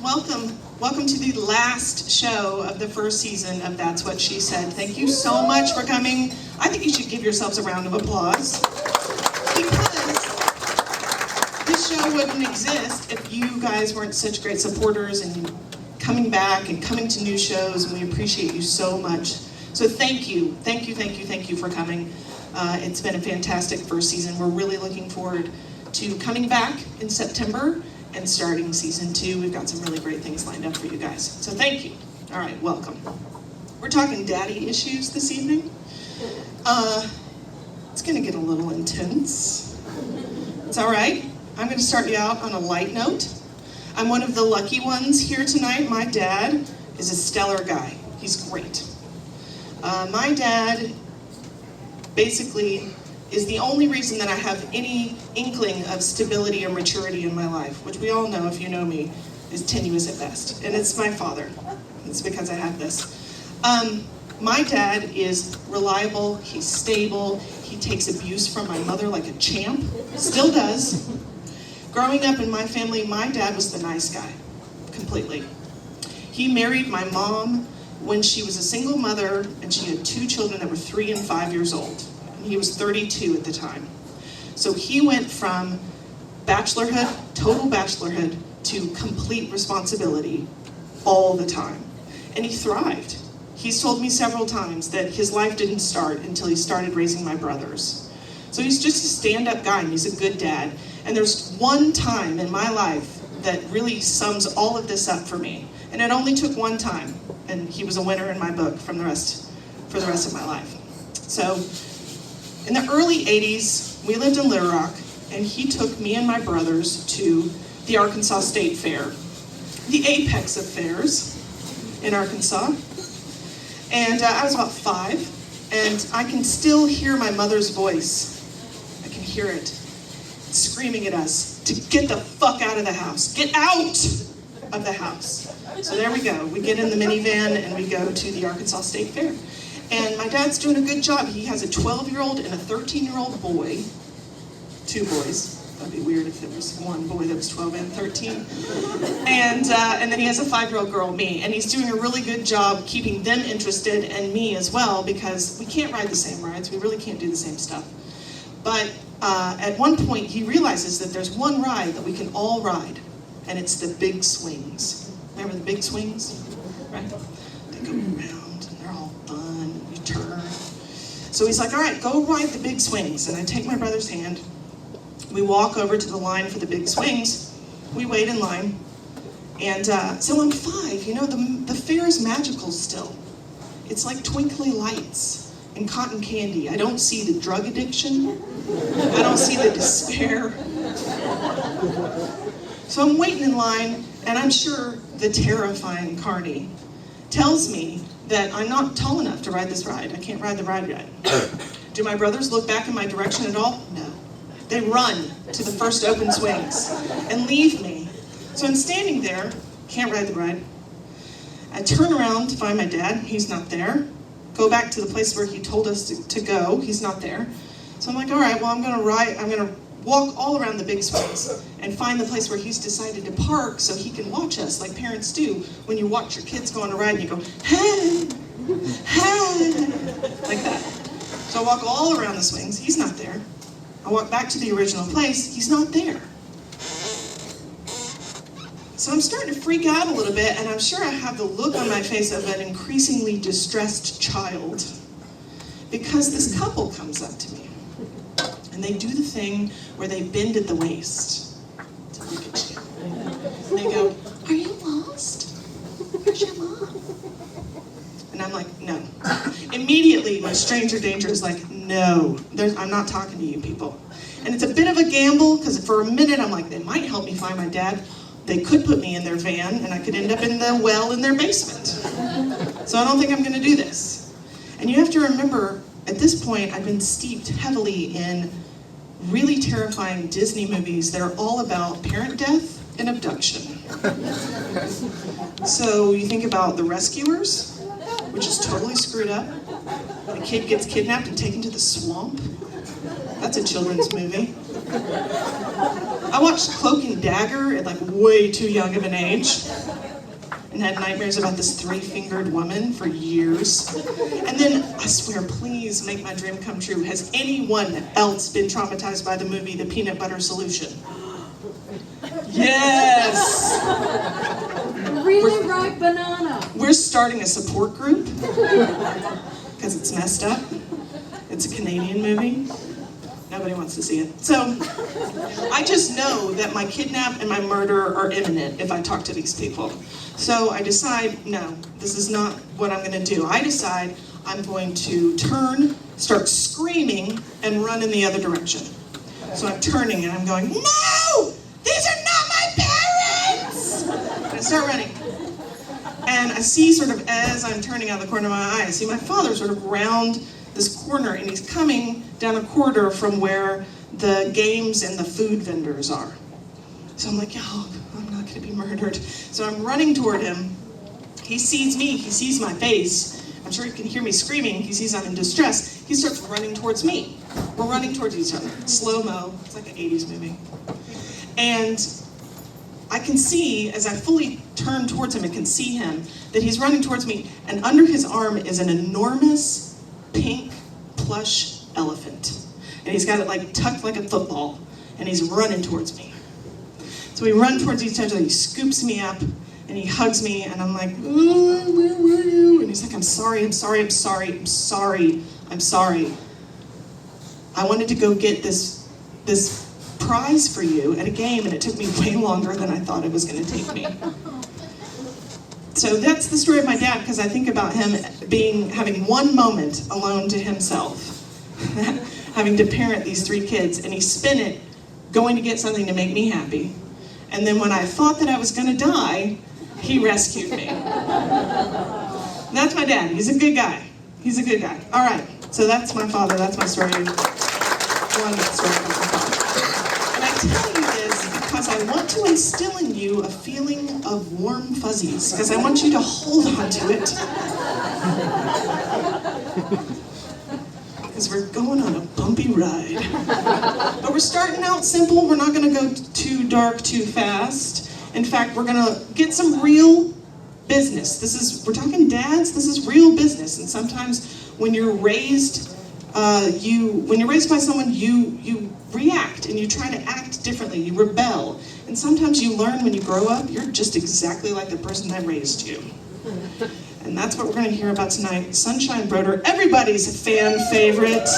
Welcome to the last show of the first season of That's What She Said. Thank you so much for coming. I think you should give yourselves a round of applause, because this show wouldn't exist if you guys weren't such great supporters and coming back and coming to new shows, and we appreciate you so much. So thank you for coming. It's been a fantastic first season. We're really looking forward to coming back in September and starting season 2. We've got some really great things lined up for you guys. So thank you. All right, welcome. We're talking daddy issues this evening. It's gonna get a little intense. It's all right. I'm gonna start you out on a light note. I'm one of the lucky ones here tonight. My dad is a stellar guy. He's great. My dad basically is the only reason that I have any inkling of stability or maturity in my life, which we all know, if you know me, is tenuous at best. And it's my father. It's because I have this. My dad is reliable, he's stable, he takes abuse from my mother like a champ, still does. Growing up in my family, my dad was the nice guy, completely. He married my mom when she was a single mother and she had 2 children that were 3 and 5 years old. He was 32 at the time. So he went from bachelorhood, total bachelorhood, to complete responsibility all the time. And he thrived. He's told me several times that his life didn't start until he started raising my brothers. So he's just a stand-up guy, and he's a good dad. And there's one time in my life that really sums all of this up for me. And it only took one time, and he was a winner in my book for the rest of my life. So in the early 80s, we lived in Little Rock, and he took me and my brothers to the Arkansas State Fair, the apex of fairs in Arkansas. And I was about 5, and I can still hear my mother's voice. I can hear it screaming at us to get the fuck out of the house. Get out of the house. So there we go. We get in the minivan and we go to the Arkansas State Fair. And my dad's doing a good job. He has a 12-year-old and a 13-year-old boy. 2 boys. That'd be weird if there was one boy that was 12 and 13. And then he has a 5-year-old girl, me. And he's doing a really good job keeping them interested, and me as well, because we can't ride the same rides. We really can't do the same stuff. But at one point, he realizes that there's one ride that we can all ride, and it's the big swings. Remember the big swings? Right? They go around, and they're all fun. Turn. So he's like, all right, go ride the big swings. And I take my brother's hand. We walk over to the line for the big swings. We wait in line. And so I'm 5. You know, the fair is magical still. It's like twinkly lights and cotton candy. I don't see the drug addiction. I don't see the despair. So I'm waiting in line, and I'm sure the terrifying Carney tells me that I'm not tall enough to ride this ride. I can't ride the ride yet. Do my brothers look back in my direction at all? No. They run to the first open swings and leave me. So I'm standing there, can't ride the ride. I turn around to find my dad. He's not there. Go back to the place where he told us to go. He's not there. So I'm like, all right, well, I'm gonna walk all around the big swings and find the place where he's decided to park so he can watch us, like parents do when you watch your kids go on a ride and you go, hey, hey, like that. So I walk all around the swings. He's not there. I walk back to the original place. He's not there. So I'm starting to freak out a little bit, and I'm sure I have the look on my face of an increasingly distressed child, because this couple comes up to me. And they do the thing where they bend at the waist to look at you. And they go, are you lost? Where's your mom? And I'm like, no. Immediately, my stranger danger is like, no, I'm not talking to you people. And it's a bit of a gamble, because for a minute I'm like, they might help me find my dad. They could put me in their van, and I could end up in the well in their basement. So I don't think I'm going to do this. And you have to remember, at this point, I've been steeped heavily in really terrifying Disney movies that are all about parent death and abduction. So you think about The Rescuers, which is totally screwed up. The kid gets kidnapped and taken to the swamp. That's a children's movie. I watched Cloak and Dagger at like way too young of an age, and had nightmares about this three-fingered woman for years. And then, I swear, please make my dream come true. Has anyone else been traumatized by the movie The Peanut Butter Solution? Yes! Really ripe banana. We're starting a support group because it's messed up. It's a Canadian movie. Nobody wants to see it. So I just know that my kidnap and my murder are imminent if I talk to these people. So I decide, no, this is not what I'm going to do. I decide I'm going to turn, start screaming, and run in the other direction. So I'm turning and I'm going, no! These are not my parents! And I start running. And I see sort of, as I'm turning out of the corner of my eye, I see my father sort of round this corner, and he's coming down a corridor from where the games and the food vendors are. So I'm like, oh, I'm not gonna be murdered. So I'm running toward him. He sees me, he sees my face. I'm sure he can hear me screaming. He sees I'm in distress. He starts running towards me. We're running towards each other. Slow-mo, it's like an 80s movie. And I can see, as I fully turn towards him, I can see him, that he's running towards me, and under his arm is an enormous pink plush elephant. And he's got it like tucked like a football, and he's running towards me. So we run towards each other, he scoops me up, and he hugs me, and I'm like, oh, where were you? And he's like, I'm sorry, I'm sorry, I'm sorry, I'm sorry, I'm sorry. I wanted to go get this prize for you at a game, and it took me way longer than I thought it was going to take me. So that's the story of my dad, because I think about him having one moment alone to himself, having to parent these 3 kids, and he spent it going to get something to make me happy. And then when I thought that I was going to die, he rescued me. That's my dad. He's a good guy. He's a good guy. All right. So that's my father. That's my story. One story of my father. And I tell you this because I want to instill in you a feeling of warm fuzzies, because I want you to hold on to it. Because we're going on a bumpy ride. But we're starting out simple. We're not going to go too dark too fast. In fact, we're going to get some real business. We're talking dads, this is real business. And sometimes when you're raised, when you're raised by someone, you react and you try to act differently, you rebel. And sometimes you learn when you grow up, you're just exactly like the person that raised you. And that's what we're going to hear about tonight. Sunshine Broder, everybody's fan favorite.